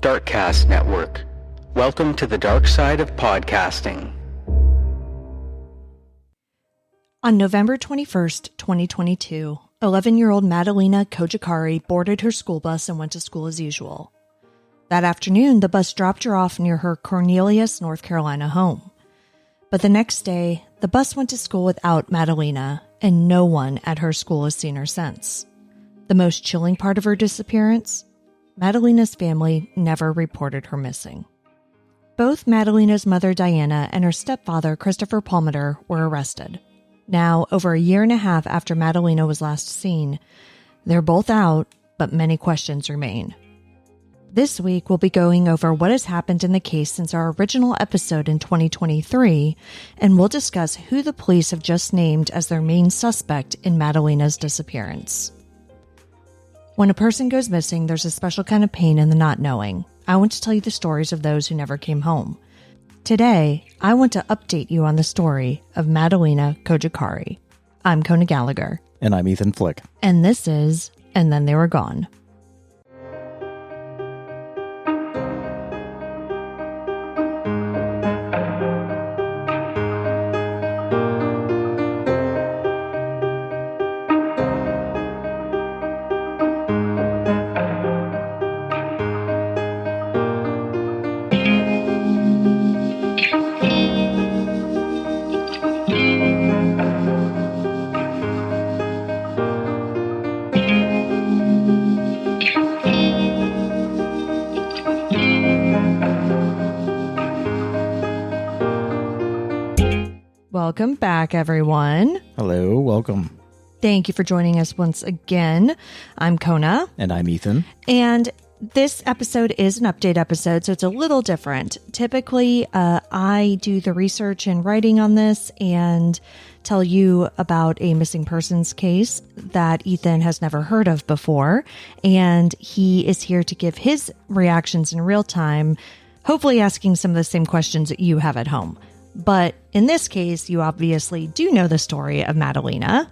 Darkcast Network. Welcome to the dark side of podcasting. On November 21st, 2022, 11-year-old Madalina Cojocari boarded her school bus and went to school as usual. That afternoon, the bus dropped her off near her Cornelius, North Carolina home. But the next day, the bus went to school without Madalina, and no one at her school has seen her since. The most chilling part of her disappearance? Madalina's family never reported her missing. Both Madalina's mother, Diana, and her stepfather, Christopher Palmiter, were arrested. Now, over a year and a half after Madalina was last seen, they're both out, but many questions remain. This week, we'll be going over what has happened in the case since our original episode in 2023, and we'll discuss who the police have just named as their main suspect in Madalina's disappearance. When a person goes missing, there's a special kind of pain in the not knowing. I want to tell you the stories of those who never came home. Today, I want to update you on the story of Madalina Cojocari. I'm Kona Gallagher. And I'm Ethan Flick. And this is And Then They Were Gone. Welcome back, everyone. Hello, welcome. Thank you for joining us once again. I'm Kona. And I'm Ethan. And this episode is an update episode, so it's a little different. Typically, I do the research and writing on this and tell you about a missing persons case that Ethan has never heard of before. And he is here to give his reactions in real time, hopefully asking some of the same questions that you have at home. But in this case, you obviously do know the story of Madalina,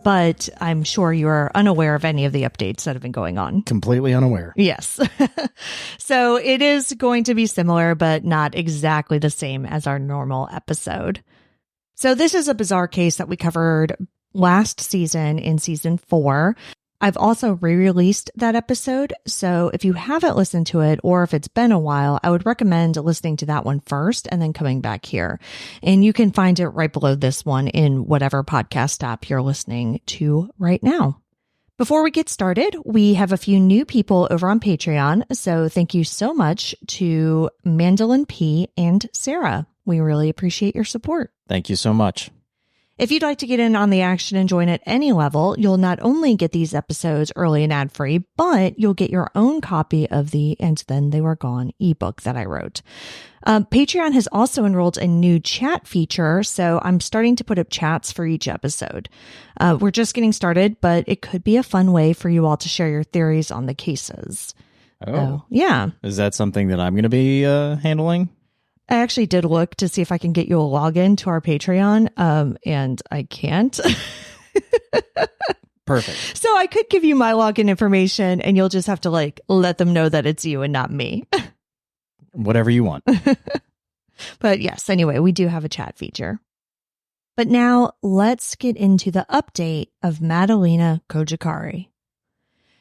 but I'm sure you are unaware of any of the updates that have been going on. Completely unaware. Yes. So it is going to be similar, but not exactly the same as our normal episode. So this is a bizarre case that we covered last season in season 4. I've also re-released that episode, so if you haven't listened to it or if it's been a while, I would recommend listening to that one first and then coming back here. And you can find it right below this one in whatever podcast app you're listening to right now. Before we get started, we have a few new people over on Patreon, so thank you so much to Mandolin P and Sarah. We really appreciate your support. Thank you so much. If you'd like to get in on the action and join at any level, you'll not only get these episodes early and ad-free, but you'll get your own copy of the And Then They Were Gone ebook that I wrote. Patreon has also enrolled a new chat feature, so I'm starting to put up chats for each episode. We're just getting started, but it could be a fun way for you all to share your theories on the cases. Oh, yeah. Is that something that I'm going to be handling? I actually did look to see if I can get you a login to our Patreon, and I can't. Perfect. So I could give you my login information, and you'll just have to let them know that it's you and not me. Whatever you want. But yes, anyway, we do have a chat feature. But now let's get into the update of Madalina Cojocari.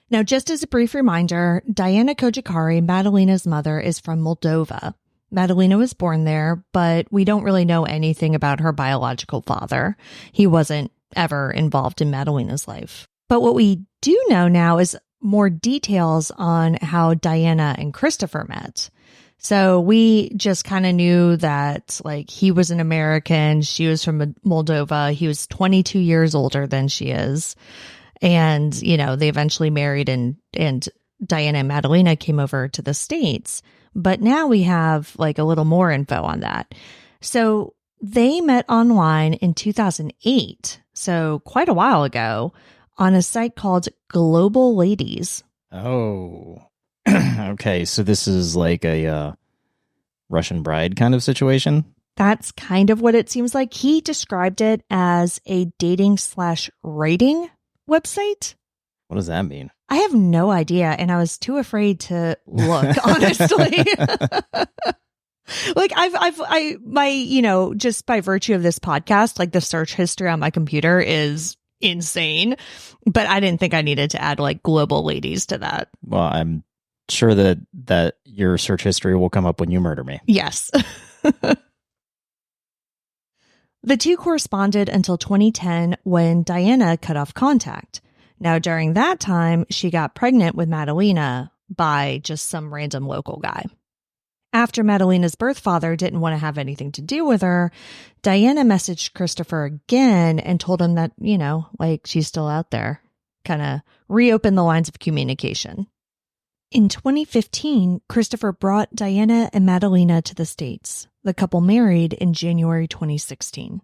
Now, just as a brief reminder, Diana Cojocari, Madalina's mother, is from Moldova. Madalina was born there, but we don't really know anything about her biological father. He wasn't ever involved in Madalina's life. But what we do know now is more details on how Diana and Christopher met. So we just kind of knew that he was an American, she was from Moldova, he was 22 years older than she is. And, they eventually married and Diana and Madalina came over to the States. But now we have a little more info on that. So they met online in 2008, so quite a while ago, on a site called Global Ladies. Oh, okay. So this is a Russian bride kind of situation? That's kind of what it seems like. He described it as a dating/writing website. What does that mean? I have no idea, and I was too afraid to look, honestly. Like just by virtue of this podcast, like the search history on my computer is insane, but I didn't think I needed to add like global ladies to that. Well, I'm sure that your search history will come up when you murder me. Yes. The two corresponded until 2010 when Diana cut off contact. Now, during that time, she got pregnant with Madalina by just some random local guy. After Madalina's birth father didn't want to have anything to do with her, Diana messaged Christopher again and told him that, like she's still out there. Kind of reopened the lines of communication. In 2015, Christopher brought Diana and Madalina to the States. The couple married in January 2016.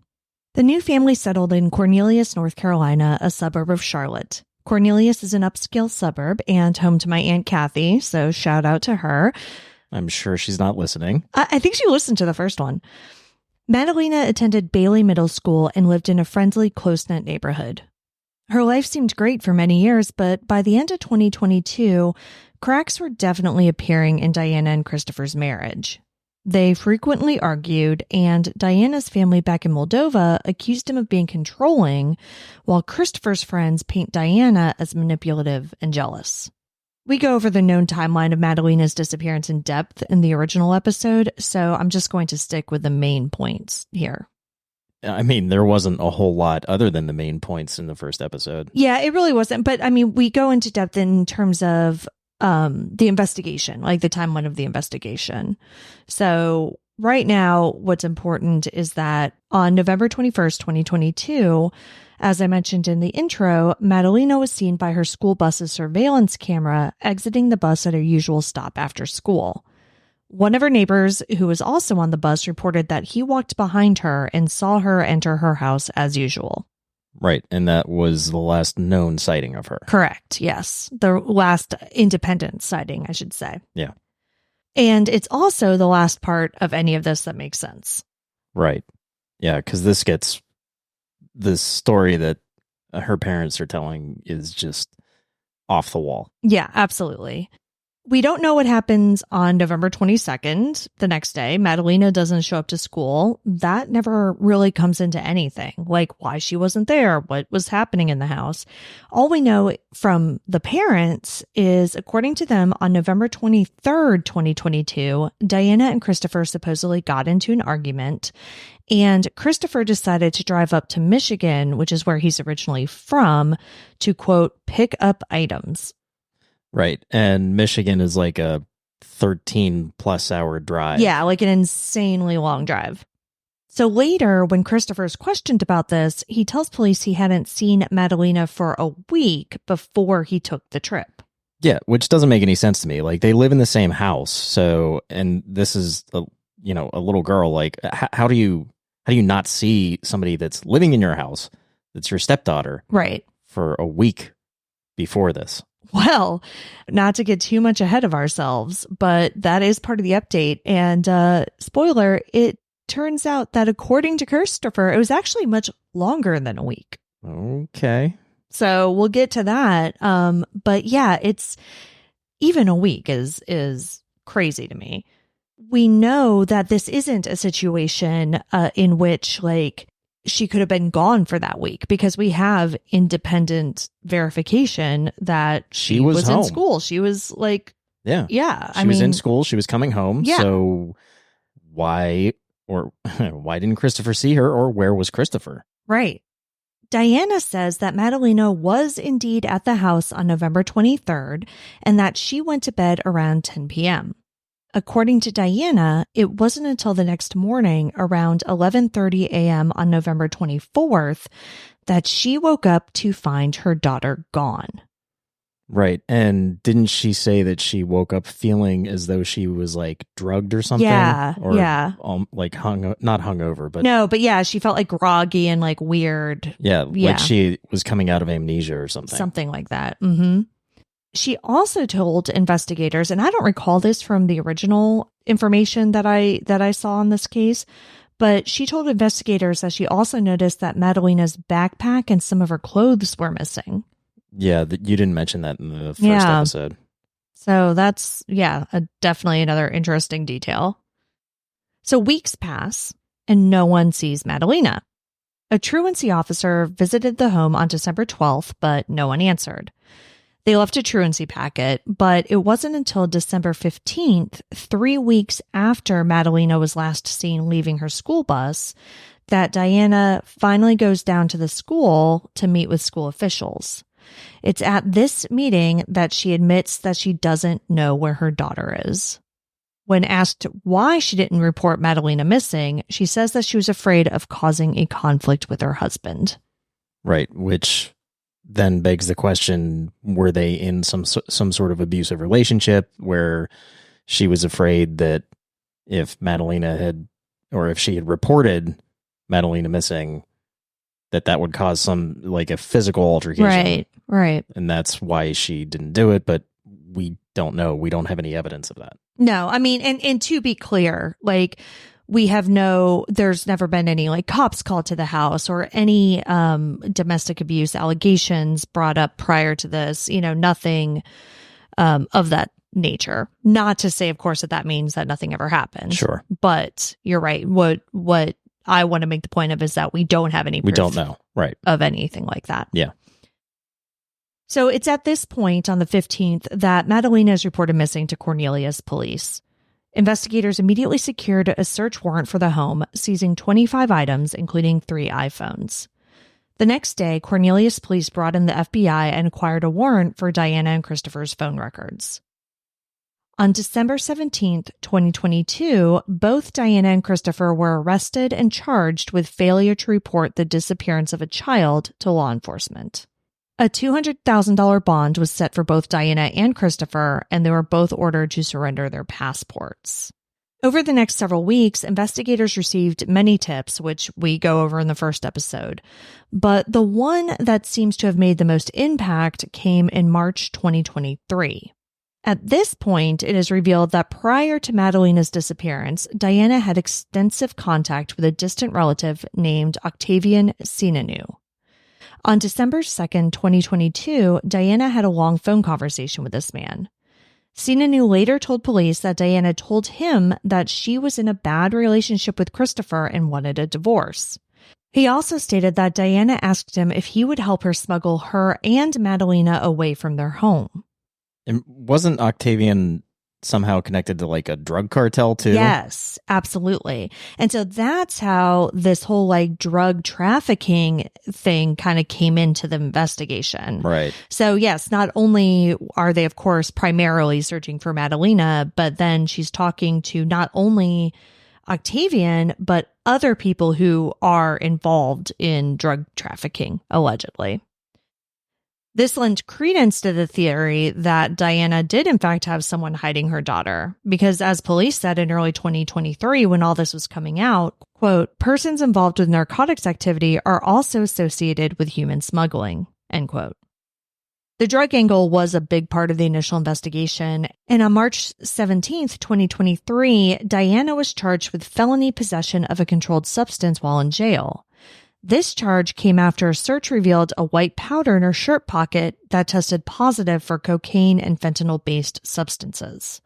The new family settled in Cornelius, North Carolina, a suburb of Charlotte. Cornelius is an upscale suburb and home to my Aunt Kathy, so shout out to her. I'm sure she's not listening. I think she listened to the first one. Madalina attended Bailey Middle School and lived in a friendly, close-knit neighborhood. Her life seemed great for many years, but by the end of 2022, cracks were definitely appearing in Diana and Christopher's marriage. They frequently argued, and Diana's family back in Moldova accused him of being controlling, while Christopher's friends paint Diana as manipulative and jealous. We go over the known timeline of Madalina's disappearance in depth in the original episode, so I'm just going to stick with the main points here. I mean, there wasn't a whole lot other than the main points in the first episode. Yeah, it really wasn't. But I mean, we go into depth in terms of the investigation, like the timeline of the investigation. So right now, what's important is that on November 21st, 2022, as I mentioned in the intro, Madalina was seen by her school bus's surveillance camera exiting the bus at her usual stop after school. One of her neighbors, who was also on the bus, reported that he walked behind her and saw her enter her house as usual. Right, and that was the last known sighting of her. Correct, yes. The last independent sighting, I should say. Yeah. And it's also the last part of any of this that makes sense. Right. Yeah, because this story that her parents are telling is just off the wall. Yeah, absolutely. We don't know what happens on November 22nd, the next day. Madalina doesn't show up to school. That never really comes into anything, like why she wasn't there, what was happening in the house. All we know from the parents is, according to them, on November 23rd, 2022, Diana and Christopher supposedly got into an argument, and Christopher decided to drive up to Michigan, which is where he's originally from, to, quote, pick up items. Right. And Michigan is like a 13-plus hour drive. Yeah, like an insanely long drive. So later, when Christopher's questioned about this, he tells police he hadn't seen Madalina for a week before he took the trip. Yeah, which doesn't make any sense to me. Like, they live in the same house. So, and this is a little girl. Like, how do you not see somebody that's living in your house, that's your stepdaughter, right, for a week before this? Well, not to get too much ahead of ourselves, but that is part of the update. And spoiler, it turns out that according to Christopher, it was actually much longer than a week. Okay. So we'll get to that. But yeah, it's even a week is crazy to me. We know that this isn't a situation in which, like, she could have been gone for that week, because we have independent verification that she was in school. She was like, yeah. She was in school. She was coming home. Yeah. So why didn't Christopher see her, or where was Christopher? Right. Diana says that Madalina was indeed at the house on November 23rd and that she went to bed around 10 p.m. According to Diana, it wasn't until the next morning, around 11:30 a.m. on November 24th, that she woke up to find her daughter gone. Right. And didn't she say that she woke up feeling as though she was like drugged or something? Yeah. Or, yeah. Like not hungover, but. No, but yeah, she felt like groggy and like weird. Yeah. Like she was coming out of amnesia or something. Something like that. Mm-hmm. She also told investigators, and I don't recall this from the original information that I saw in this case, but she told investigators that she also noticed that Madalina's backpack and some of her clothes were missing. Yeah, you didn't mention that in the first Yeah. episode. So that's, definitely another interesting detail. So weeks pass and no one sees Madalina. A truancy officer visited the home on December 12th, but no one answered. They left a truancy packet, but it wasn't until December 15th, 3 weeks after Madalina was last seen leaving her school bus, that Diana finally goes down to the school to meet with school officials. It's at this meeting that she admits that she doesn't know where her daughter is. When asked why she didn't report Madalina missing, she says that she was afraid of causing a conflict with her husband. Right, which then begs the question, were they in some sort of abusive relationship where she was afraid that if Madalina had, or if she had reported Madalina missing, that would cause some, like, a physical altercation. Right. And that's why she didn't do it, but we don't know. We don't have any evidence of that. No, I mean, and to be clear, like, there's never been any, like, cops called to the house or any domestic abuse allegations brought up prior to this, nothing of that nature. Not to say, of course, that means that nothing ever happened. Sure. But you're right. What I want to make the point of is that we don't have any proof. We don't know, right, of anything like that. Yeah. So it's at this point on the 15th that Madalina is reported missing to Cornelius Police. Investigators immediately secured a search warrant for the home, seizing 25 items, including 3 iPhones. The next day, Cornelius Police brought in the FBI and acquired a warrant for Diana and Christopher's phone records. On December 17th, 2022, both Diana and Christopher were arrested and charged with failure to report the disappearance of a child to law enforcement. A $200,000 bond was set for both Diana and Christopher, and they were both ordered to surrender their passports. Over the next several weeks, investigators received many tips, which we go over in the first episode. But the one that seems to have made the most impact came in March 2023. At this point, it is revealed that prior to Madalina's disappearance, Diana had extensive contact with a distant relative named Octavian Sinanu. On December 2nd, 2022, Diana had a long phone conversation with this man. Sinanu later told police that Diana told him that she was in a bad relationship with Christopher and wanted a divorce. He also stated that Diana asked him if he would help her smuggle her and Madalina away from their home. And wasn't Octavian somehow connected to, like, a drug cartel too? Yes, absolutely. And so that's how this whole, like, drug trafficking thing kind of came into the investigation. Right. So yes, not only are they, of course, primarily searching for Madalina, but then she's talking to not only Octavian, but other people who are involved in drug trafficking, allegedly. This lent credence to the theory that Diana did in fact have someone hiding her daughter, because as police said in early 2023 when all this was coming out, quote, persons involved with narcotics activity are also associated with human smuggling, end quote. The drug angle was a big part of the initial investigation, and on March 17th, 2023, Diana was charged with felony possession of a controlled substance while in jail. This charge came after a search revealed a white powder in her shirt pocket that tested positive for cocaine and fentanyl-based substances.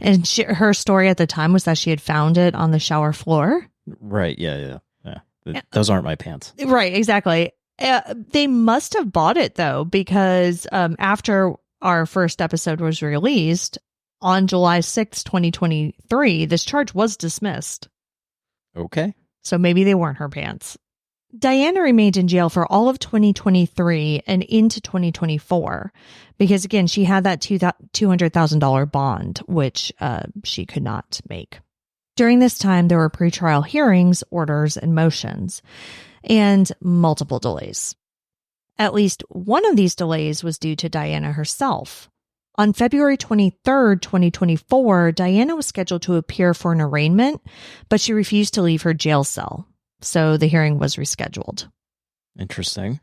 And her story at the time was that she had found it on the shower floor. Right, yeah. Those aren't my pants. Right, exactly. They must have bought it, though, because after our first episode was released, on July 6th, 2023, this charge was dismissed. Okay. So maybe they weren't her pants. Diana remained in jail for all of 2023 and into 2024 because, again, she had that $200,000 bond, which she could not make. During this time, there were pretrial hearings, orders, and motions, and multiple delays. At least one of these delays was due to Diana herself. On February 23rd, 2024, Diana was scheduled to appear for an arraignment, but she refused to leave her jail cell. So the hearing was rescheduled. Interesting.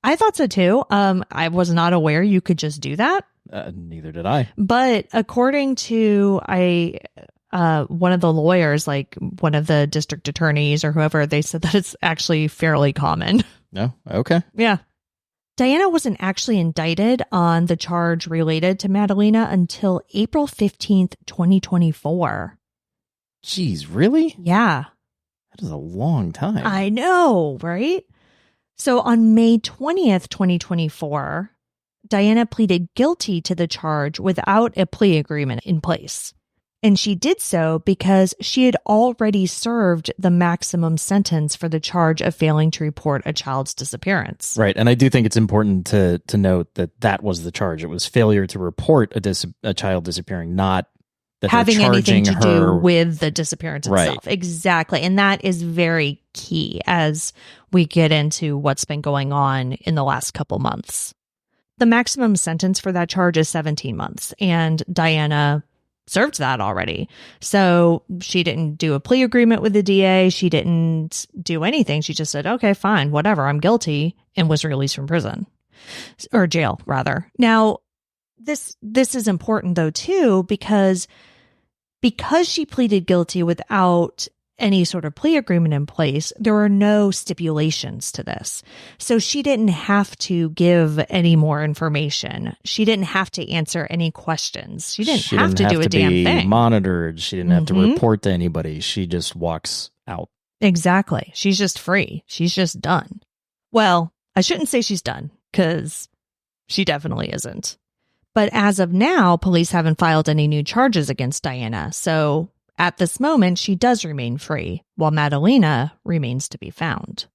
I thought so too. I was not aware you could just do that. Neither did I. But according to one of the lawyers, like one of the district attorneys or whoever, they said that it's actually fairly common. No? Okay. Yeah. Diana wasn't actually indicted on the charge related to Madalina until April 15th, 2024. Jeez, really? Yeah. That is a long time. I know, right? So on May 20th, 2024, Diana pleaded guilty to the charge without a plea agreement in place. And she did so because she had already served the maximum sentence for the charge of failing to report a child's disappearance. Right. And I do think it's important to note that that was the charge. It was failure to report a child disappearing, not that having they're anything charging to her do with the disappearance itself. Right. Exactly. And that is very key as we get into what's been going on in the last couple months. The maximum sentence for that charge is 17 months, and Diana served that already. So she didn't do a plea agreement with the DA. She didn't do anything. She just said, okay, fine, whatever, I'm guilty, and was released from prison or jail rather. Now, this is important though, too, because she pleaded guilty without any sort of plea agreement in place, there are no stipulations to this. So she didn't have to give any more information. She didn't have to answer any questions. She didn't have to do a damn thing. Monitored. She didn't have to report to anybody. She just walks out. Exactly. She's just free. She's just done. Well, I shouldn't say she's done, because she definitely isn't. But as of now, police haven't filed any new charges against Diana. So at this moment, she does remain free, while Madalina remains to be found.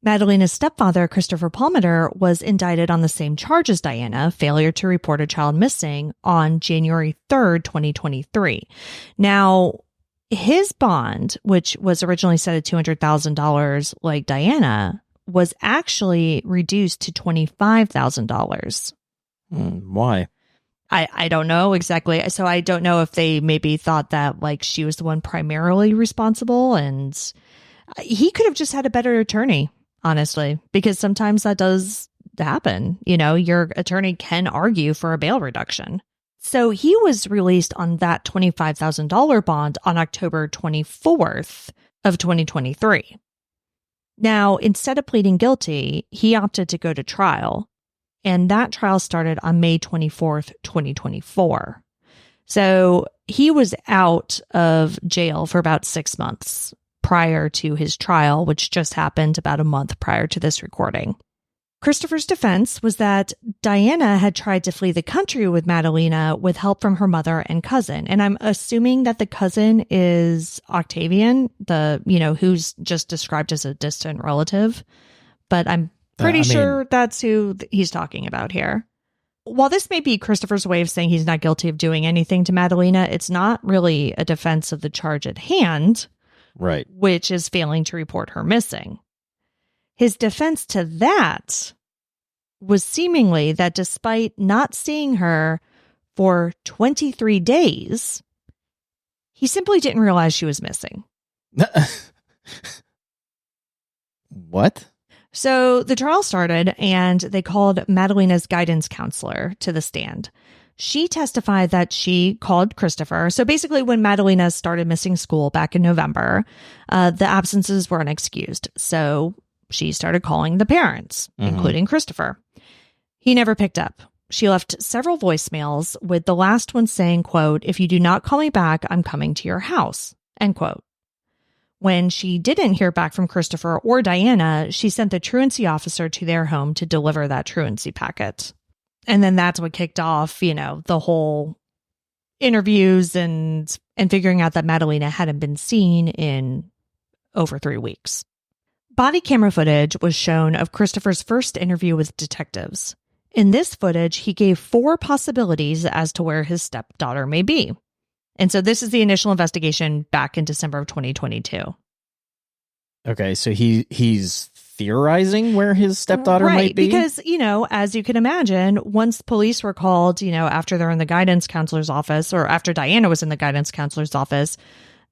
Madalina's stepfather, Christopher Palmiter, was indicted on the same charge as Diana, failure to report a child missing, on January 3rd, 2023. Now, his bond, which was originally set at $200,000 like Diana, was actually reduced to $25,000. Why? I don't know exactly. So I don't know if they maybe thought that like she was the one primarily responsible, and he could have just had a better attorney, honestly, because sometimes that does happen. You know, your attorney can argue for a bail reduction. So he was released on that $25,000 bond on October 24th of 2023. Now, instead of pleading guilty, he opted to go to trial, and that trial started on May 24th, 2024. So he was out of jail for about 6 months prior to his trial, which just happened about a month prior to this recording. Christopher's defense was that Diana had tried to flee the country with Madalina with help from her mother and cousin. And I'm assuming that the cousin is Octavian, who's just described as a distant relative. But I'm pretty sure that's who he's talking about here. While this may be Christopher's way of saying he's not guilty of doing anything to Madalina, it's not really a defense of the charge at hand, right? Which is failing to report her missing. His defense to that was seemingly that despite not seeing her for 23 days, he simply didn't realize she was missing. What? So the trial started, and they called Madalina's guidance counselor to the stand. She testified that she called Christopher. So basically, when Madalina started missing school back in November, the absences were unexcused. So she started calling the parents, including Christopher. He never picked up. She left several voicemails, with the last one saying, quote, "If you do not call me back, I'm coming to your house," end quote. When she didn't hear back from Christopher or Diana, she sent the truancy officer to their home to deliver that truancy packet. And then that's what kicked off, the whole interviews and figuring out that Madalina hadn't been seen in over 3 weeks. Body camera footage was shown of Christopher's first interview with detectives. In this footage, he gave 4 possibilities as to where his stepdaughter may be. And so this is the initial investigation back in December of 2022. Okay, so he's theorizing where his stepdaughter might be? Because, as you can imagine, once police were called, after they're in the guidance counselor's office, or after Diana was in the guidance counselor's office,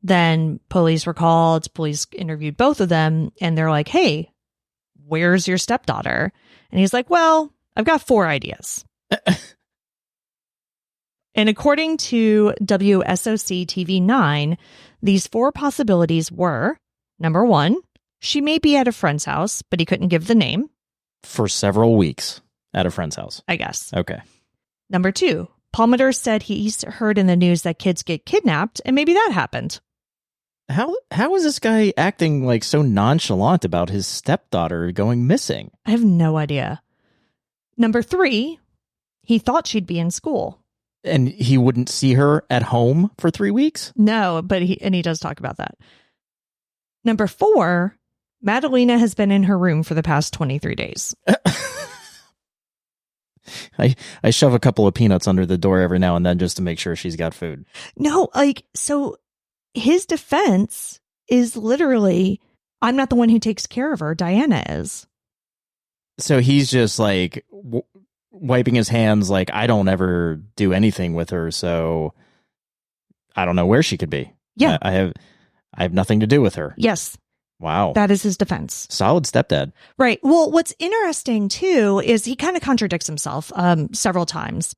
then police were called, police interviewed both of them, and they're like, "Hey, where's your stepdaughter?" And he's like, "Well, I've got 4 ideas." And according to WSOC TV 9, these 4 possibilities were, number 1, she may be at a friend's house, but he couldn't give the name. For several weeks at a friend's house. I guess. Okay. Number 2, Palmiter said he's heard in the news that kids get kidnapped, and maybe that happened. How is this guy acting like so nonchalant about his stepdaughter going missing? I have no idea. Number 3, he thought she'd be in school. And he wouldn't see her at home for 3 weeks? No, but he does talk about that. Number 4, Madalina has been in her room for the past 23 days. I shove a couple of peanuts under the door every now and then just to make sure she's got food. No, so his defense is literally, I'm not the one who takes care of her. Diana is. So he's just like wiping his hands like, I don't ever do anything with her, so I don't know where she could be. Yeah. I have nothing to do with her. Yes. Wow. That is his defense. Solid stepdad. Right. Well, what's interesting, too, is he kind of contradicts himself several times.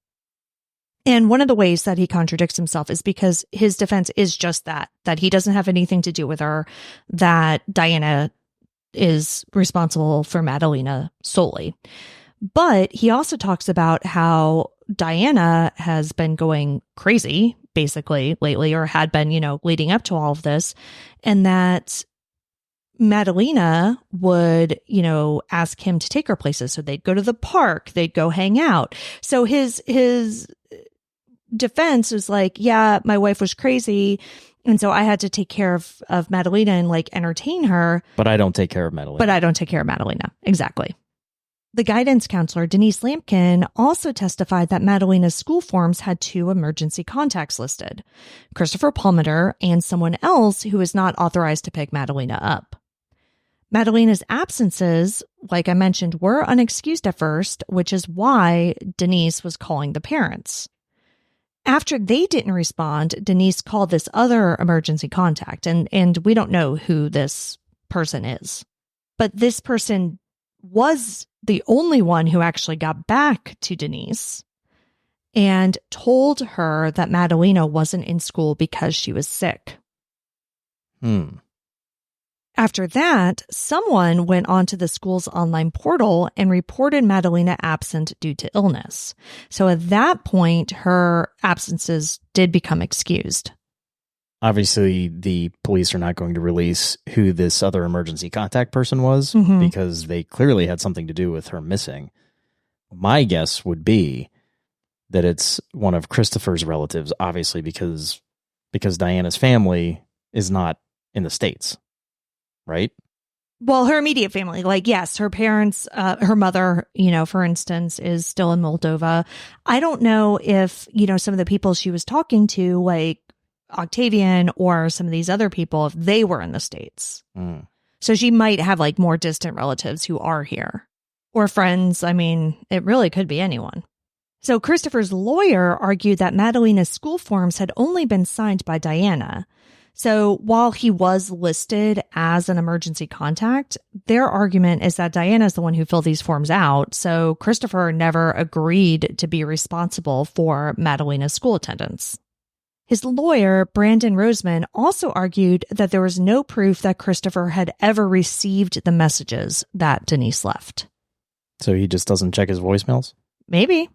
And one of the ways that he contradicts himself is because his defense is just that he doesn't have anything to do with her, that Diana is responsible for Madalina solely. But he also talks about how Diana has been going crazy, basically, lately, or had been, leading up to all of this, and that Madalina would, ask him to take her places. So they'd go to the park, they'd go hang out. So his defense was like, yeah, my wife was crazy, and so I had to take care of Madalina and entertain her. But I don't take care of Madalina. Exactly. The guidance counselor, Denise Lampkin, also testified that Madalina's school forms had 2 emergency contacts listed, Christopher Palmiter and someone else who was not authorized to pick Madalina up. Madalina's absences, like I mentioned, were unexcused at first, which is why Denise was calling the parents. After they didn't respond, Denise called this other emergency contact, and we don't know who this person is. But this person was the only one who actually got back to Denise and told her that Madalina wasn't in school because she was sick. After that, someone went onto the school's online portal and reported Madalina absent due to illness. So at that point, her absences did become excused. Obviously, the police are not going to release who this other emergency contact person was because they clearly had something to do with her missing. My guess would be that it's one of Christopher's relatives, obviously, because Diana's family is not in the States. Right? Well, her immediate family, yes, her parents, her mother, for instance, is still in Moldova. I don't know if, some of the people she was talking to, like Octavian or some of these other people, if they were in the States. So she might have more distant relatives who are here or friends. I mean, it really could be anyone. So Christopher's lawyer argued that Madalina's school forms had only been signed by Diana. So while he was listed as an emergency contact, their argument is that Diana is the one who filled these forms out. So Christopher never agreed to be responsible for Madalina's school attendance. His lawyer, Brandon Roseman, also argued that there was no proof that Christopher had ever received the messages that Denise left. So he just doesn't check his voicemails? Maybe.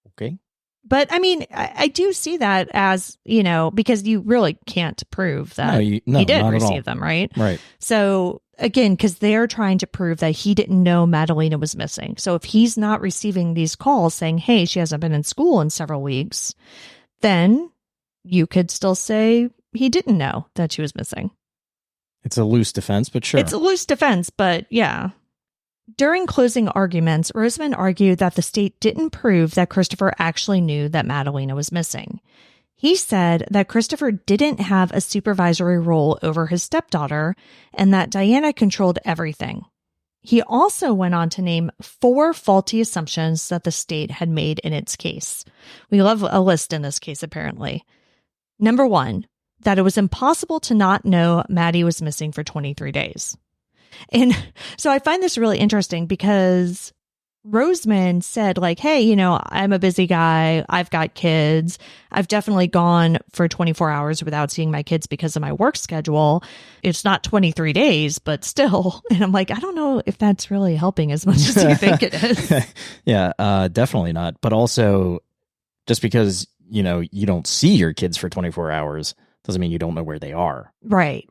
Okay. But I mean, I do see that as, because you really can't prove that he did receive them, right? Right. So again, because they're trying to prove that he didn't know Madalina was missing. So if he's not receiving these calls saying, hey, she hasn't been in school in several weeks, then you could still say he didn't know that she was missing. It's a loose defense, but sure. It's a loose defense, but yeah. During closing arguments, Roseman argued that the state didn't prove that Christopher actually knew that Madalina was missing. He said that Christopher didn't have a supervisory role over his stepdaughter and that Diana controlled everything. He also went on to name 4 faulty assumptions that the state had made in its case. We love a list in this case, apparently. Number 1, that it was impossible to not know Maddie was missing for 23 days. And so I find this really interesting because Roseman said, like, hey, I'm a busy guy. I've got kids. I've definitely gone for 24 hours without seeing my kids because of my work schedule. It's not 23 days, but still. And I'm like, I don't know if that's really helping as much as you think it is. Yeah, definitely not. But also, just because, you don't see your kids for 24 hours doesn't mean you don't know where they are. Right.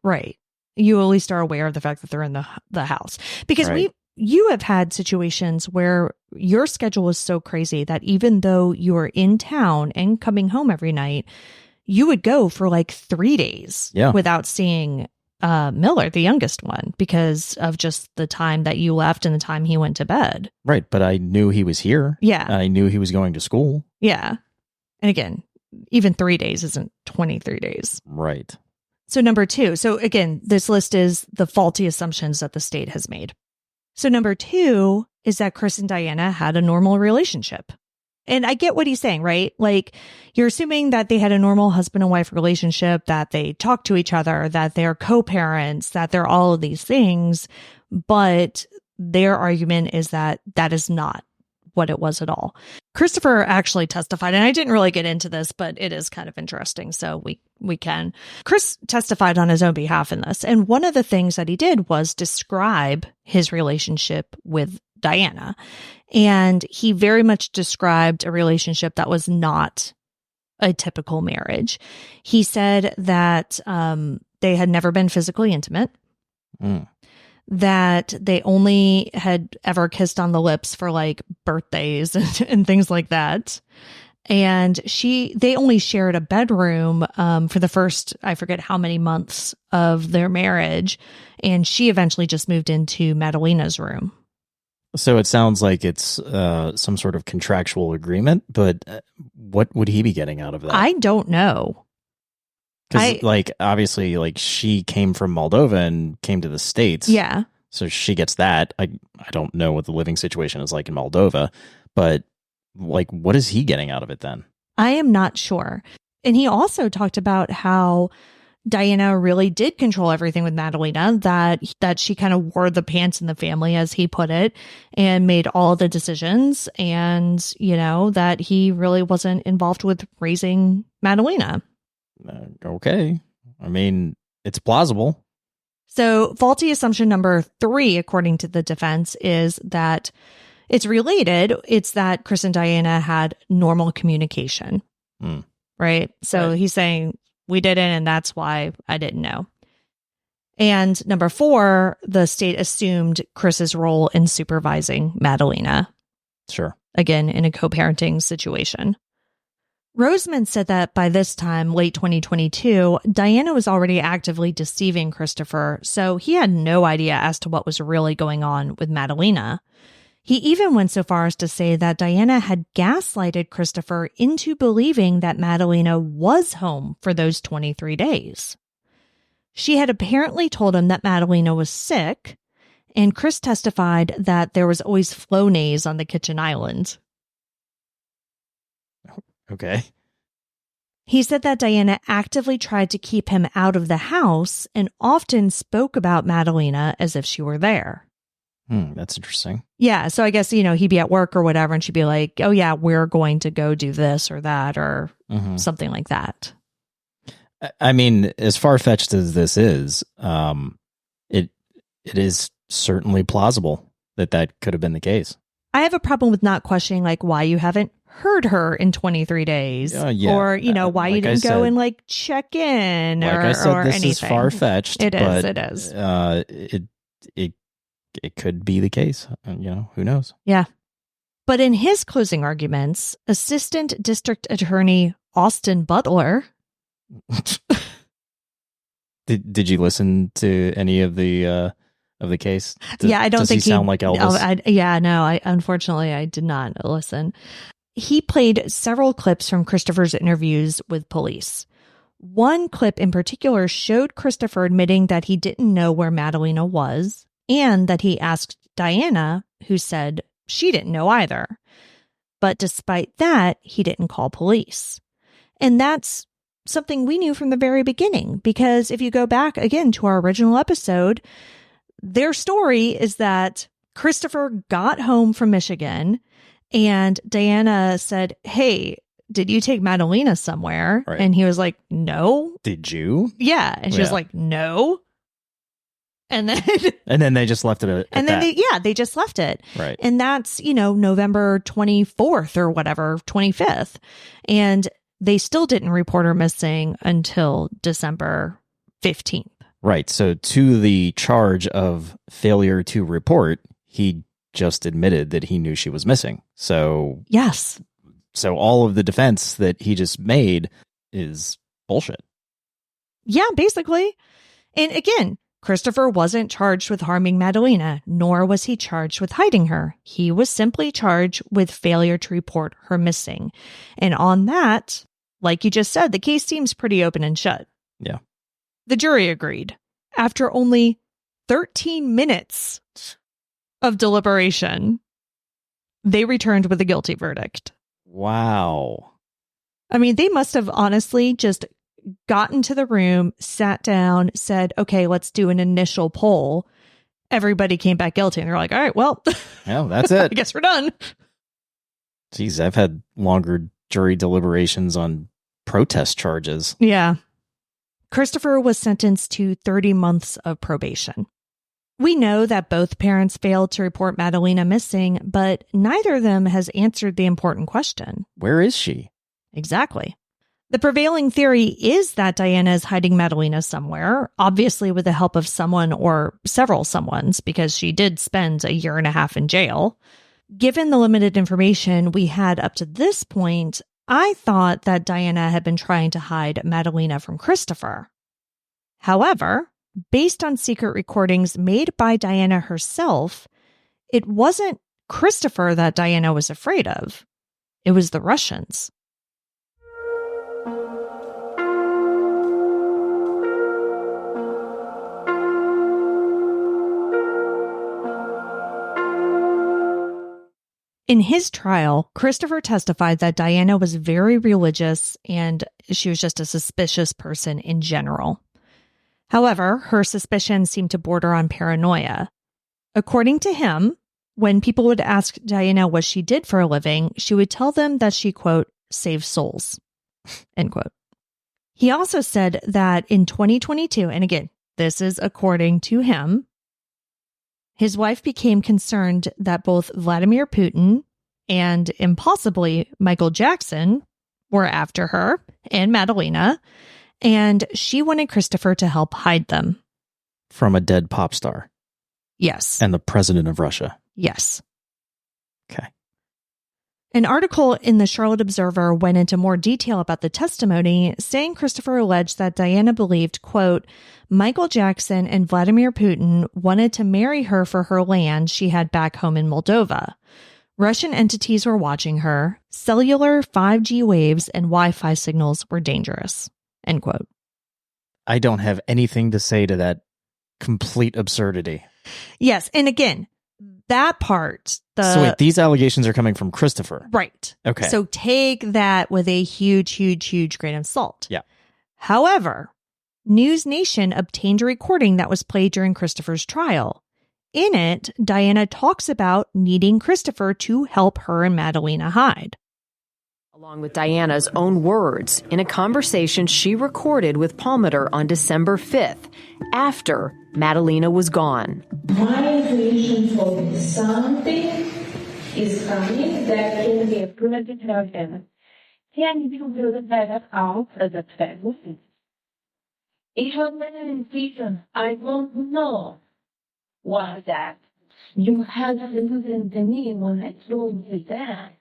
You at least are aware of the fact that they're in the house. Because Right. you have had situations where your schedule is so crazy that even though you're in town and coming home every night, you would go for like 3 days without seeing Miller, the youngest one, because of just the time that you left and the time he went to bed. Right. But I knew he was here. Yeah. I knew he was going to school. Yeah. And again, even 3 days isn't 23 days. Right. So number 2. So again, this list is the faulty assumptions that the state has made. So number 2 is that Chris and Diana had a normal relationship. And I get what he's saying, right? Like, you're assuming that they had a normal husband and wife relationship, that they talk to each other, that they're co-parents, that they're all of these things. But their argument is that that is not what it was at all. Christopher actually testified, and I didn't really get into this, but it is kind of interesting, so we can. Chris testified on his own behalf in this, and one of the things that he did was describe his relationship with Diana, and he very much described a relationship that was not a typical marriage. He said that they had never been physically intimate. That they only had ever kissed on the lips for like birthdays and things like that. And they only shared a bedroom for the first, I forget how many months of their marriage. And she eventually just moved into Madalina's room. So it sounds like it's some sort of contractual agreement, but what would he be getting out of that? I don't know. Because, obviously, she came from Moldova and came to the States. Yeah. So she gets that. I don't know what the living situation is like in Moldova, but, what is he getting out of it then? I am not sure. And he also talked about how Diana really did control everything with Madalina, that she kind of wore the pants in the family, as he put it, and made all the decisions. And, that he really wasn't involved with raising Madalina. Okay. I mean, it's plausible. So faulty assumption number 3, according to the defense, is that it's related. It's that Chris and Diana had normal communication. Right? So Right. He's saying we didn't, and that's why I didn't know. And number 4, the state assumed Chris's role in supervising Madalina. Sure. Again, in a co-parenting situation. Roseman said that by this time, late 2022, Diana was already actively deceiving Christopher, so he had no idea as to what was really going on with Madalina. He even went so far as to say that Diana had gaslighted Christopher into believing that Madalina was home for those 23 days. She had apparently told him that Madalina was sick, and Chris testified that there was always Flonase on the kitchen island. Okay. He said that Diana actively tried to keep him out of the house and often spoke about Madalina as if she were there. That's interesting. Yeah, so I guess, he'd be at work or whatever, and she'd be like, oh yeah, we're going to go do this or that or something like that. I mean, as far-fetched as this is, it is certainly plausible that could have been the case. I have a problem with not questioning, why you haven't heard her in 23 days. Yeah. Or, why you didn't go and, check in like or I said, or this anything. is far-fetched. It but, is. It could be the case. Who knows? Yeah. But in his closing arguments, Assistant District Attorney Austin Butler... Did you listen to any of the case? I don't think he sound like Elvis. Unfortunately, I did not listen. He played several clips from Christopher's interviews with police. One clip in particular showed Christopher admitting that he didn't know where Madalina was and that he asked Diana, who said she didn't know either. But despite that, he didn't call police. And that's something we knew from the very beginning, because if you go back again to our original episode, their story is that Christopher got home from Michigan and Diana said, "Hey, did you take Madalina somewhere?" Right. And he was like, "No." Did you? Yeah. And she was like, "No." And then they just left it at and then that. they just left it. Right. And that's, November 24th or whatever, 25th. And they still didn't report her missing until December 15th. Right. So to the charge of failure to report, he just admitted that he knew she was missing. So yes. So all of the defense that he just made is bullshit. Yeah, basically. And again, Christopher wasn't charged with harming Madalina, nor was he charged with hiding her. He was simply charged with failure to report her missing. And on that, like you just said, the case seems pretty open and shut. Yeah. The jury agreed. After only 13 minutes of deliberation, they returned with a guilty verdict. Wow. I mean, they must have honestly just got into the room, sat down, said, "Okay, let's do an initial poll." Everybody came back guilty, and they're like, "All right, well, yeah, that's it. I guess we're done." Jeez, I've had longer jury deliberations on protest charges. Yeah. Christopher was sentenced to 30 months of probation. We know that both parents failed to report Madalina missing, but neither of them has answered the important question. Where is she? Exactly. The prevailing theory is that Diana is hiding Madalina somewhere, obviously with the help of someone or several someones, because she did spend a year and a half in jail. Given the limited information we had up to this point, I thought that Diana had been trying to hide Madalina from Christopher. However, based on secret recordings made by Diana herself, it wasn't Christopher that Diana was afraid of. It was the Russians. In his trial, Christopher testified that Diana was very religious and she was just a suspicious person in general. However, her suspicions seemed to border on paranoia. According to him, when people would ask Diana what she did for a living, she would tell them that she, quote, saved souls, end quote. He also said that in 2022, and again, this is according to him, his wife became concerned that both Vladimir Putin and impossibly Michael Jackson were after her and Madalina, and she wanted Christopher to help hide them. From a dead pop star. Yes. And the president of Russia. Yes. Okay. An article in the Charlotte Observer went into more detail about the testimony, saying Christopher alleged that Diana believed, quote, Michael Jackson and Vladimir Putin wanted to marry her for her land she had back home in Moldova. Russian entities were watching her. Cellular 5G waves and Wi-Fi signals were dangerous, end quote. I don't have anything to say to that complete absurdity. Yes. And again, that part. So wait, these allegations are coming from Christopher. Right. Okay. So take that with a huge, huge, huge grain of salt. Yeah. However, News Nation obtained a recording that was played during Christopher's trial. In it, Diana talks about needing Christopher to help her and Madalina hide. Along with Diana's own words in a conversation she recorded with Palmiter on December 5th, after Madalina was gone. My intuition told me something is coming that can be a primitive happen. Can you build that out as a family? It was an intuition. I don't know what that. You had to listen to me when I told you that.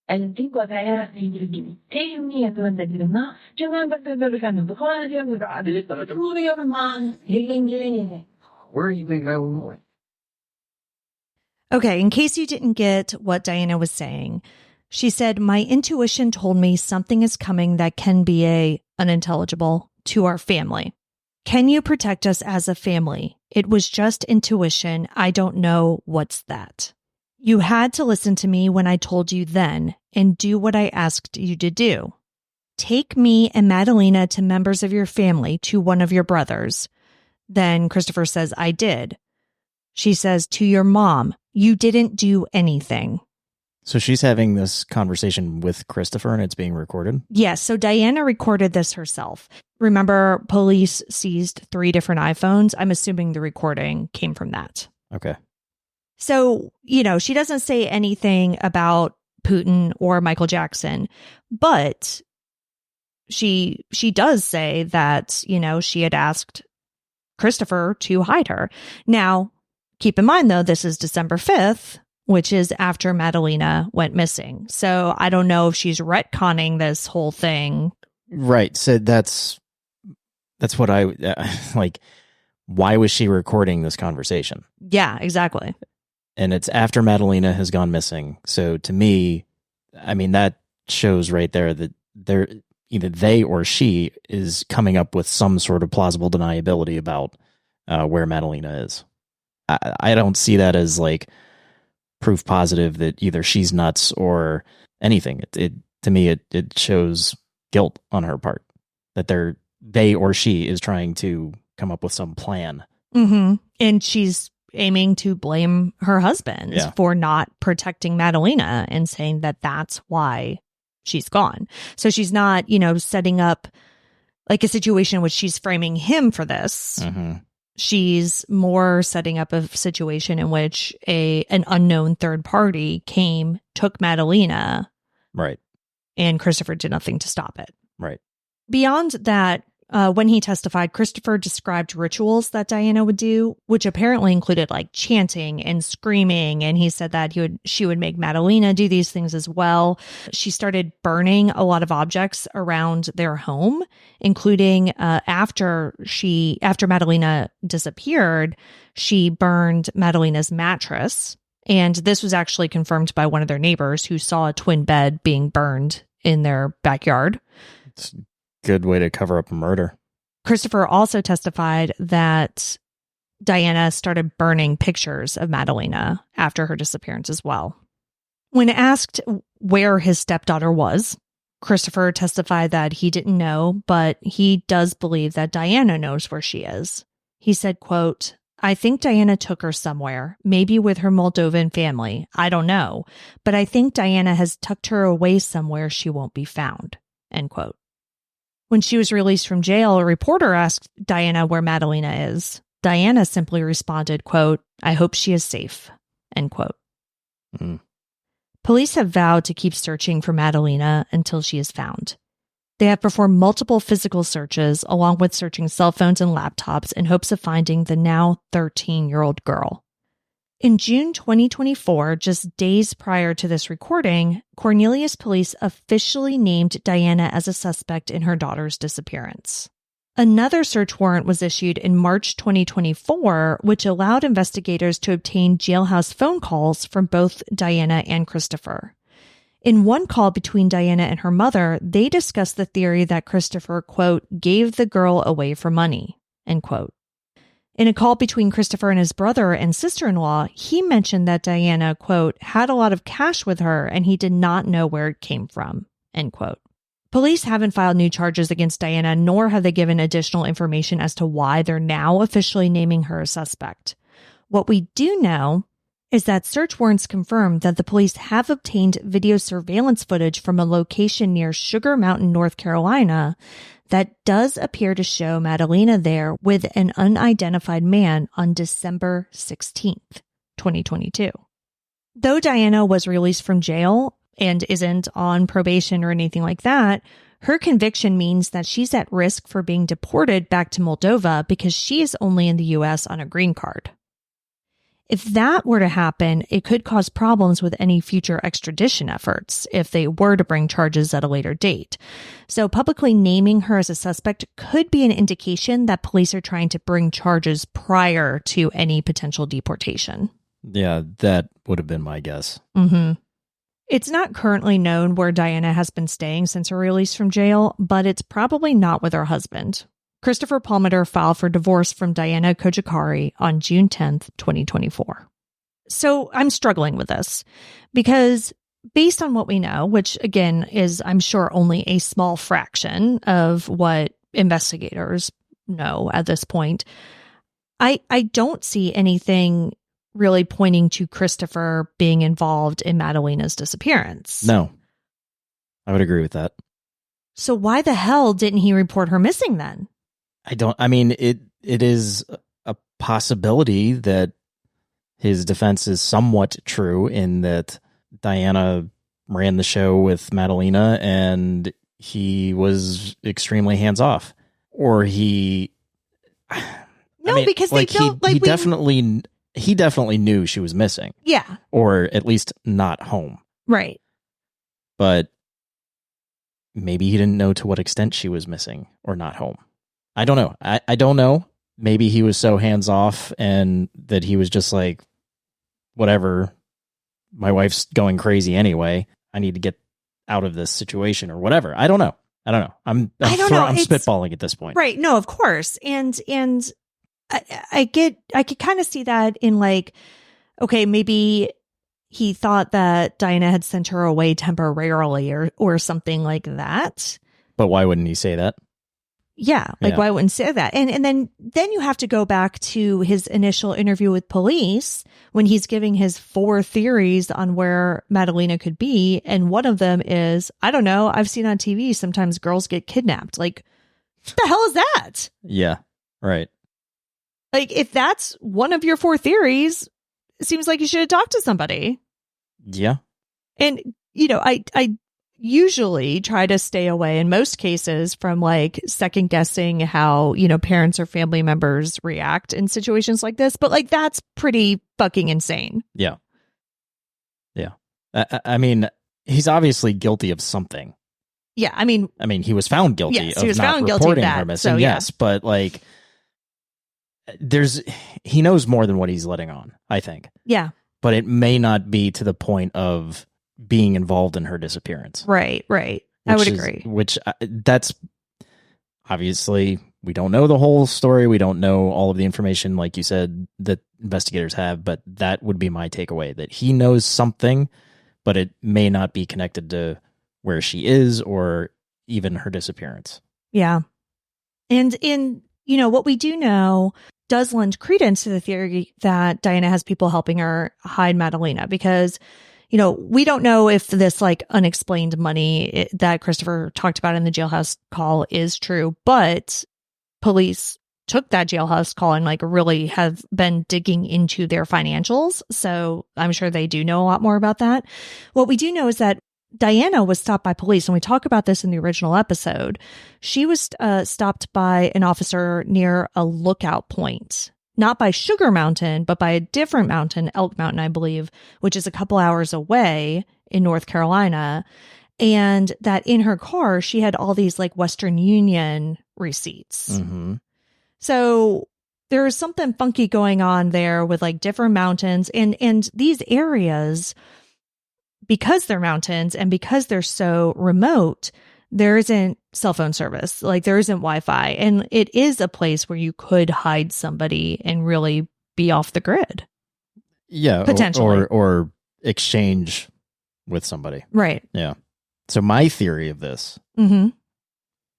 And think what I asked you to do. Take me at what I do not. Do not but the kind of because you're God. It's the truly of a man. You can get anything. Where do you think I was going? Okay, in case you didn't get what Diana was saying, she said, my intuition told me something is coming that can be unintelligible to our family. Can you protect us as a family? It was just intuition. I don't know what's that. You had to listen to me when I told you then and do what I asked you to do. Take me and Madalina to members of your family, to one of your brothers. Then Christopher says, I did. She says to your mom, you didn't do anything. So she's having this conversation with Christopher and it's being recorded? Yes. So Diana recorded this herself. Remember, police seized 3 different iPhones. I'm assuming the recording came from that. Okay. So, she doesn't say anything about Putin or Michael Jackson, but she does say that, she had asked Christopher to hide her. Now, keep in mind, though, this is December 5th, which is after Madalina went missing. So I don't know if she's retconning this whole thing. Right. So that's what I like. Why was she recording this conversation? Yeah, exactly. And it's after Madalina has gone missing. So to me, I mean, that shows right there that either they or she is coming up with some sort of plausible deniability about where Madalina is. I don't see that as like proof positive that either she's nuts or anything. It to me, it shows guilt on her part that they or she is trying to come up with some plan. Mm-hmm. And she's aiming to blame her husband for not protecting Madalina and saying that that's why she's gone. So she's not, setting up like a situation in which she's framing him for this. Mm-hmm. She's more setting up a situation in which an unknown third party came, took Madalina. Right. And Christopher did nothing to stop it. Right. Beyond that, when he testified, Christopher described rituals that Diana would do, which apparently included like chanting and screaming. And he said that she would make Madalina do these things as well. She started burning a lot of objects around their home, including after Madalina disappeared, she burned Madalina's mattress. And this was actually confirmed by one of their neighbors who saw a twin bed being burned in their backyard. It's a good way to cover up a murder. Christopher also testified that Diana started burning pictures of Madalina after her disappearance as well. When asked where his stepdaughter was, Christopher testified that he didn't know, but he does believe that Diana knows where she is. He said, quote, I think Diana took her somewhere, maybe with her Moldovan family. I don't know, but I think Diana has tucked her away somewhere she won't be found, end quote. When she was released from jail, a reporter asked Diana where Madalina is. Diana simply responded, quote, I hope she is safe, end quote. Mm. Police have vowed to keep searching for Madalina until she is found. They have performed multiple physical searches, along with searching cell phones and laptops in hopes of finding the now 13-year-old girl. In June 2024, just days prior to this recording, Cornelius Police officially named Diana as a suspect in her daughter's disappearance. Another search warrant was issued in March 2024, which allowed investigators to obtain jailhouse phone calls from both Diana and Christopher. In one call between Diana and her mother, they discussed the theory that Christopher, quote, gave the girl away for money, end quote. In a call between Christopher and his brother and sister-in-law, he mentioned that Diana, quote, had a lot of cash with her and he did not know where it came from, end quote. Police haven't filed new charges against Diana, nor have they given additional information as to why they're now officially naming her a suspect. What we do know is that search warrants confirm that the police have obtained video surveillance footage from a location near Sugar Mountain, North Carolina, that does appear to show Madalina there with an unidentified man on December 16th, 2022. Though Diana was released from jail and isn't on probation or anything like that, her conviction means that she's at risk for being deported back to Moldova because she is only in the U.S. on a green card. If that were to happen, it could cause problems with any future extradition efforts if they were to bring charges at a later date. So publicly naming her as a suspect could be an indication that police are trying to bring charges prior to any potential deportation. Yeah, that would have been my guess. Mm-hmm. It's not currently known where Diana has been staying since her release from jail, but it's probably not with her husband. Christopher Palmiter filed for divorce from Madalina Cojocari on June 10th, 2024. So I'm struggling with this because based on what we know, which again is, I'm sure, only a small fraction of what investigators know at this point, I don't see anything really pointing to Christopher being involved in Madalina's disappearance. No, I would agree with that. So why the hell didn't he report her missing then? I mean, it is a possibility that his defense is somewhat true in that Diana ran the show with Madalina and he was extremely hands off. Or he... because they don't... He definitely knew she was missing. Yeah. Or at least not home. Right. But maybe he didn't know to what extent she was missing or not home. I don't know. I don't know. Maybe he was so hands off and that he was just like, whatever, my wife's going crazy anyway. I need to get out of this situation or whatever. I don't know. I'm spitballing at this point. Right. No, of course. And I could kind of see that in like, okay, maybe he thought that Diana had sent her away temporarily or something like that. But why wouldn't he say that? Yeah. Why wouldn't say that? And then you have to go back to his initial interview with police when he's giving his 4 theories on where Madalina could be. And one of them is, I don't know, I've seen on TV sometimes girls get kidnapped. Like, what the hell is that? Yeah. Right. Like, if that's one of your 4 theories, it seems like you should have talked to somebody. Yeah. And, you know, I usually try to stay away in most cases from like second guessing how, you know, parents or family members react in situations like this. But like, that's pretty fucking insane. Yeah. Yeah. I mean, he's obviously guilty of something. Yeah. I mean, he was found guilty yes, of he was not found guilty of reporting that, her missing. so, yeah. Yes. But like, he knows more than what he's letting on, I think. Yeah. But it may not be to the point of being involved in her disappearance. Right. I would agree. That's obviously, we don't know the whole story. We don't know all of the information, like you said, that investigators have, but that would be my takeaway, that he knows something, but it may not be connected to where she is or even her disappearance. Yeah. And you know, what we do know does lend credence to the theory that Diana has people helping her hide Madalina, because, you know, we don't know if this like unexplained money that Christopher talked about in the jailhouse call is true, but police took that jailhouse call and like really have been digging into their financials. So I'm sure they do know a lot more about that. What we do know is that Diana was stopped by police, and we talk about this in the original episode. She was stopped by an officer near a lookout point, not by Sugar Mountain, but by a different mountain, Elk Mountain, I believe, which is a couple hours away in North Carolina. And that in her car, she had all these like Western Union receipts. Mm-hmm. So there is something funky going on there with like different mountains and these areas. Because they're mountains and because they're so remote, there isn't cell phone service. Like there isn't Wi-Fi. And it is a place where you could hide somebody and really be off the grid. Yeah. Potentially. Or exchange with somebody. Right. Yeah. So my theory of this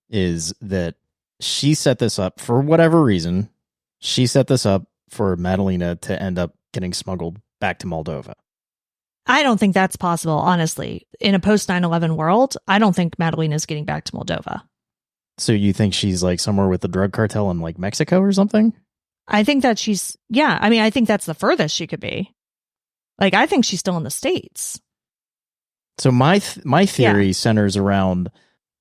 is that she set this up for whatever reason. She set this up for Madalina to end up getting smuggled back to Moldova. I don't think that's possible, honestly. In a post 9/11 world, I don't think Madalina's getting back to Moldova. So you think she's like somewhere with the drug cartel in like Mexico or something? I think that I think that's the furthest she could be. Like, I think she's still in the States. So my theory centers around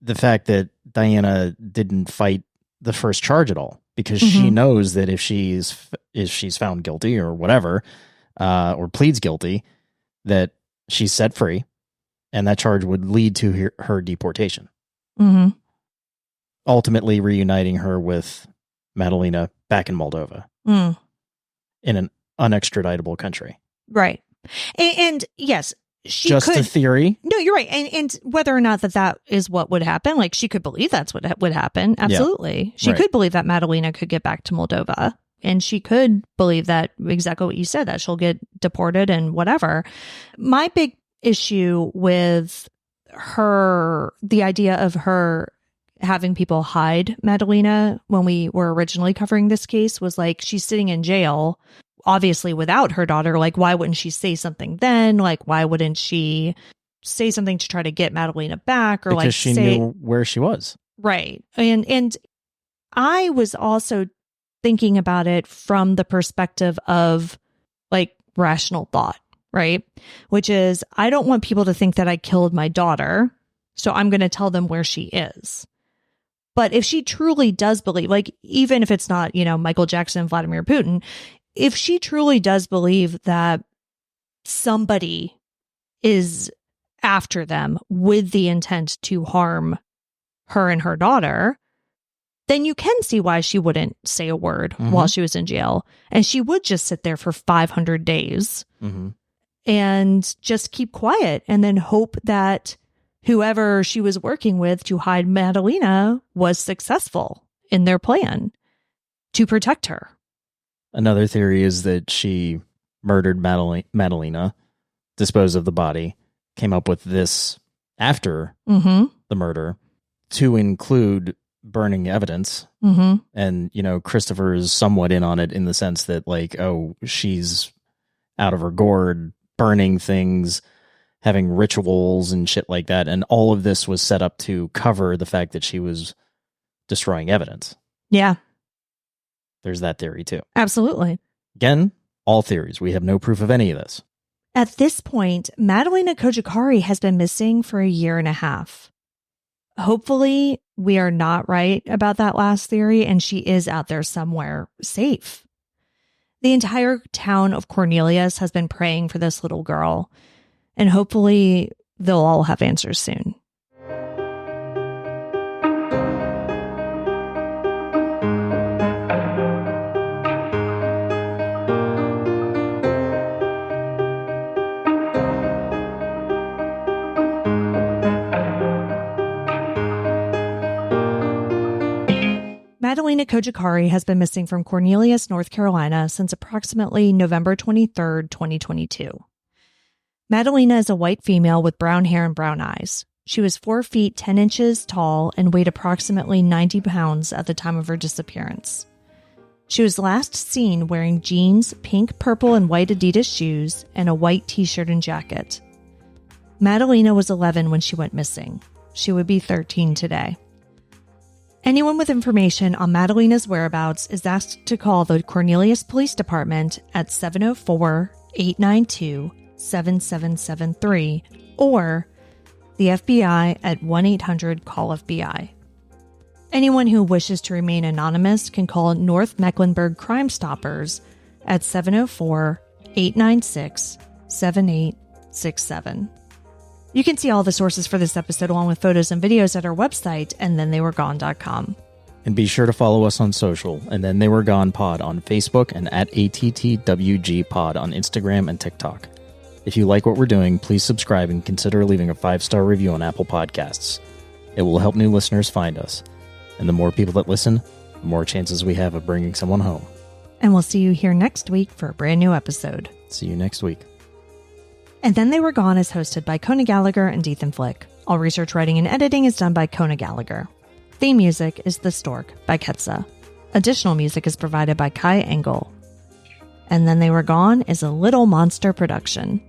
the fact that Diana didn't fight the first charge at all, because she knows that if she's found guilty or whatever, or pleads guilty, that she's set free, and that charge would lead to her deportation. Mm-hmm. Ultimately reuniting her with Madalina back in Moldova, in an unextraditable country. Right. And yes, she just could. a theory. No, you're right. And whether or not that is what would happen, like she could believe that's what would happen. Absolutely. Yeah. She could believe that Madalina could get back to Moldova. And she could believe that exactly what you said, that she'll get deported and whatever. My big issue with the idea of her having people hide Madalina when we were originally covering this case was like, she's sitting in jail. obviously without her daughter, like, why wouldn't she say something then? Like, why wouldn't she say something to try to get Madalina back? Or because like she knew where she was. Right. And I was also thinking about it from the perspective of like rational thought, right? Which is, I don't want people to think that I killed my daughter, so I'm going to tell them where she is. But if she truly does believe, like, even if it's not, Michael Jackson, Vladimir Putin, if she truly does believe that somebody is after them with the intent to harm her and her daughter, then you can see why she wouldn't say a word while she was in jail. And she would just sit there for 500 days and just keep quiet and then hope that whoever she was working with to hide Madalina was successful in their plan to protect her. Another theory is that she murdered Madalina, disposed of the body, came up with this after the murder to include burning evidence. And, Christopher is somewhat in on it in the sense that, like, oh, she's out of her gourd, burning things, having rituals and shit like that. And all of this was set up to cover the fact that she was destroying evidence. Yeah. There's that theory too. Absolutely. Again, all theories. We have no proof of any of this. At this point, Madalina Cojocari has been missing for a year and a half. Hopefully, we are not right about that last theory and she is out there somewhere safe. The entire town of Cornelius has been praying for this little girl, and hopefully they'll all have answers soon. Madalina Cojocari has been missing from Cornelius, North Carolina since approximately November 23rd, 2022. Madalina is a white female with brown hair and brown eyes. She was 4 feet 10 inches tall and weighed approximately 90 pounds at the time of her disappearance. She was last seen wearing jeans, pink, purple, and white Adidas shoes, and a white t-shirt and jacket. Madalina was 11 when she went missing. She would be 13 today. Anyone with information on Madalina's whereabouts is asked to call the Cornelius Police Department at 704-892-7773 or the FBI at 1-800-CALL-FBI. Anyone who wishes to remain anonymous can call North Mecklenburg Crime Stoppers at 704-896-7867. You can see all the sources for this episode along with photos and videos at our website, andthentheyweregone.com. And be sure to follow us on social, and Then They Were Gone Pod on Facebook and at ATTWG Pod on Instagram and TikTok. If you like what we're doing, please subscribe and consider leaving a 5-star review on Apple Podcasts. It will help new listeners find us. And the more people that listen, the more chances we have of bringing someone home. And we'll see you here next week for a brand new episode. See you next week. And Then They Were Gone is hosted by Kona Gallagher and Ethan Flick. All research, writing, and editing is done by Kona Gallagher. Theme music is The Stork by Ketsa. Additional music is provided by Kai Engel. And Then They Were Gone is a Little Monster production.